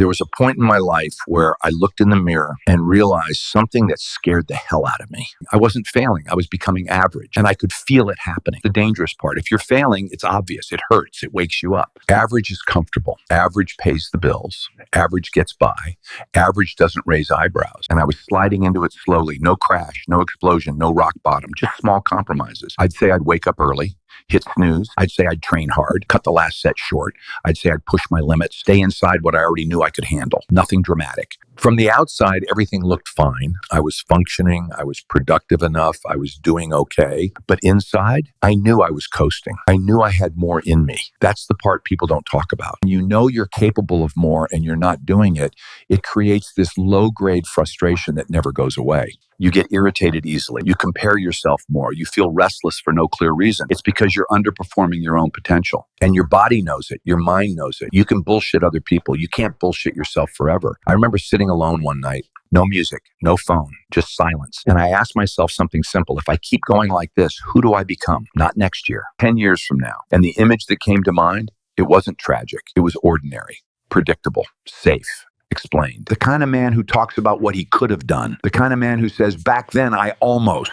There was a point in my life where I looked in the mirror and realized something that scared the hell out of me. I wasn't failing. I was becoming average, and I could feel it happening. The dangerous part, if you're failing, it's obvious. It hurts. It wakes you up. Average is comfortable. Average pays the bills. Average gets by. Average doesn't raise eyebrows. And I was sliding into it slowly. No crash, no explosion, no rock bottom, just small compromises. I'd say I'd wake up early, hit snooze. I'd say I'd train hard, cut the last set short. I'd say I'd push my limits, stay inside what I already knew I could handle. Nothing dramatic. From the outside, everything looked fine. I was functioning. I was productive enough. I was doing okay. But inside, I knew I was coasting. I knew I had more in me. That's the part people don't talk about. When you know you're capable of more and you're not doing it, it creates this low-grade frustration that never goes away. You get irritated easily. You compare yourself more. You feel restless for no clear reason. It's because you're underperforming your own potential. And your body knows it. Your mind knows it. You can bullshit other people. You can't bullshit yourself forever. I remember sitting alone one night. No music, no phone, just silence. And I asked myself something simple. If I keep going like this, who do I become? Not next year, 10 years from now. And the image that came to mind, it wasn't tragic. It was ordinary, predictable, safe. Explained. The kind of man who talks about what he could have done. The kind of man who says, back then I almost,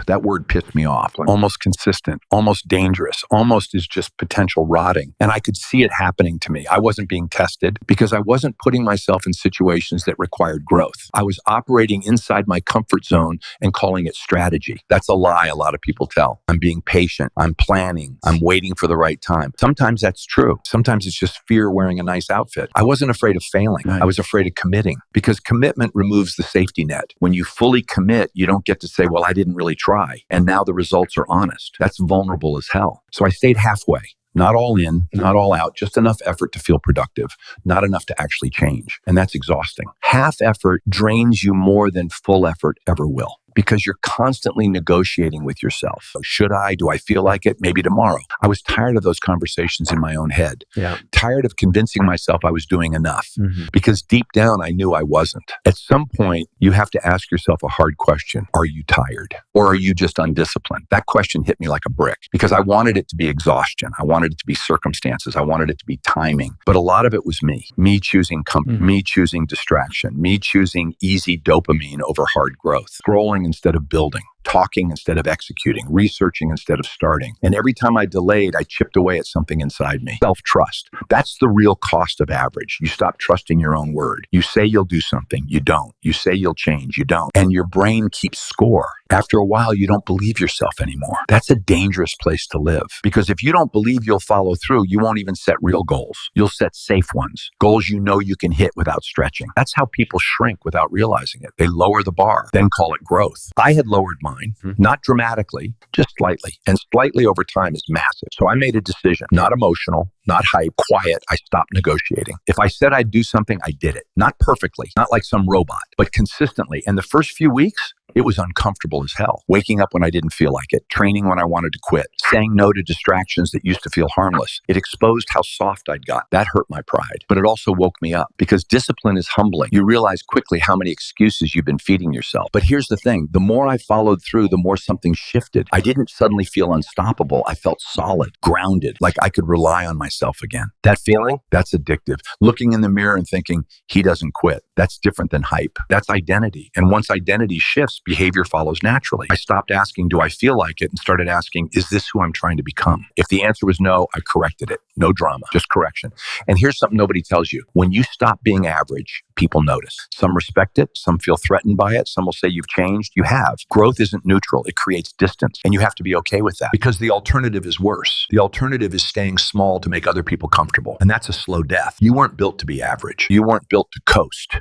that word pissed me off. Almost consistent, almost dangerous, almost is just potential rotting. And I could see it happening to me. I wasn't being tested because I wasn't putting myself in situations that required growth. I was operating inside my comfort zone and calling it strategy. That's a lie a lot of people tell. I'm being patient. I'm planning. I'm waiting for the right time. Sometimes that's true. Sometimes it's just fear wearing a nice outfit. I wasn't afraid of failing. I was afraid of committing because commitment removes the safety net. When you fully commit, you don't get to say, well, I didn't really try. And now the results are honest. That's vulnerable as hell. So I stayed halfway. Not all in, not all out, just enough effort to feel productive, not enough to actually change. And that's exhausting. Half effort drains you more than full effort ever will. Because you're constantly negotiating with yourself. Should I? Do I feel like it? Maybe tomorrow. I was tired of those conversations in my own head. Tired of convincing myself I was doing enough. Because deep down, I knew I wasn't. At some point, you have to ask yourself a hard question. Are you tired? Or are you just undisciplined? That question hit me like a brick because I wanted it to be exhaustion. I wanted it to be circumstances. I wanted it to be timing. But a lot of it was me. Me choosing comfort, me choosing distraction, me choosing easy dopamine over hard growth. Scrolling instead of building, talking instead of executing, researching instead of starting. And every time I delayed, I chipped away at something inside me. Self-trust. That's the real cost of average. You stop trusting your own word. You say you'll do something, you don't. You say you'll change, you don't. And your brain keeps score. After a while, you don't believe yourself anymore. That's a dangerous place to live because if you don't believe you'll follow through, you won't even set real goals. You'll set safe ones, goals you know you can hit without stretching. That's how people shrink without realizing it. They lower the bar, then call it growth. I had lowered mine, not dramatically, just slightly. And slightly over time is massive. So I made a decision, not emotional, not hype, quiet. I stopped negotiating. If I said I'd do something, I did it. Not perfectly, not like some robot, but consistently. And the first few weeks, it was uncomfortable as hell. Waking up when I didn't feel like it, training when I wanted to quit, saying no to distractions that used to feel harmless. It exposed how soft I'd got. That hurt my pride, but it also woke me up because discipline is humbling. You realize quickly how many excuses you've been feeding yourself. But here's the thing. The more I followed through, the more something shifted. I didn't suddenly feel unstoppable. I felt solid, grounded, like I could rely on myself again. That feeling, that's addictive. Looking in the mirror and thinking, he doesn't quit. That's different than hype. That's identity. And once identity shifts, behavior follows naturally. I stopped asking, do I feel like it? And started asking, is this who I'm trying to become? If the answer was no, I corrected it. No drama, just correction. And here's something nobody tells you. When you stop being average, people notice. Some respect it. Some feel threatened by it. Some will say you've changed. You have. Growth isn't neutral. It creates distance. And you have to be okay with that because the alternative is worse. The alternative is staying small to make other people comfortable. And that's a slow death. You weren't built to be average. You weren't built to coast.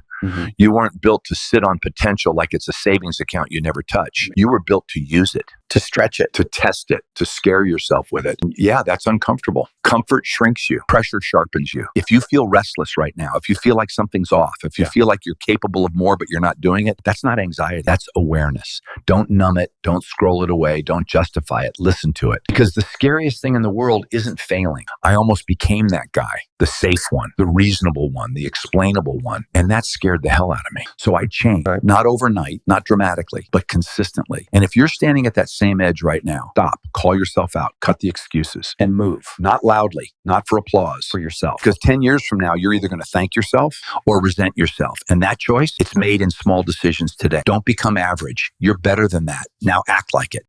You weren't built to sit on potential like it's a savings account you never touch. You were built to use it, to stretch it, to test it, to scare yourself with it. Yeah, that's uncomfortable. Comfort shrinks you. Pressure sharpens you. If you feel restless right now, if you feel like something's off, if you feel like you're capable of more but you're not doing it, that's not anxiety. That's awareness. Don't numb it. Don't scroll it away. Don't justify it. Listen to it. Because the scariest thing in the world isn't failing. I almost became that guy, the safe one, the reasonable one, the explainable one. And that scared scared the hell out of me. So I changed, Right. not overnight, not dramatically, but consistently. And if you're standing at that same edge right now, stop, call yourself out, cut the excuses, and move. Not loudly, not for applause, for yourself. Because 10 years from now, you're either going to thank yourself or resent yourself. And that choice, it's made in small decisions today. Don't become average. You're better than that. Now act like it.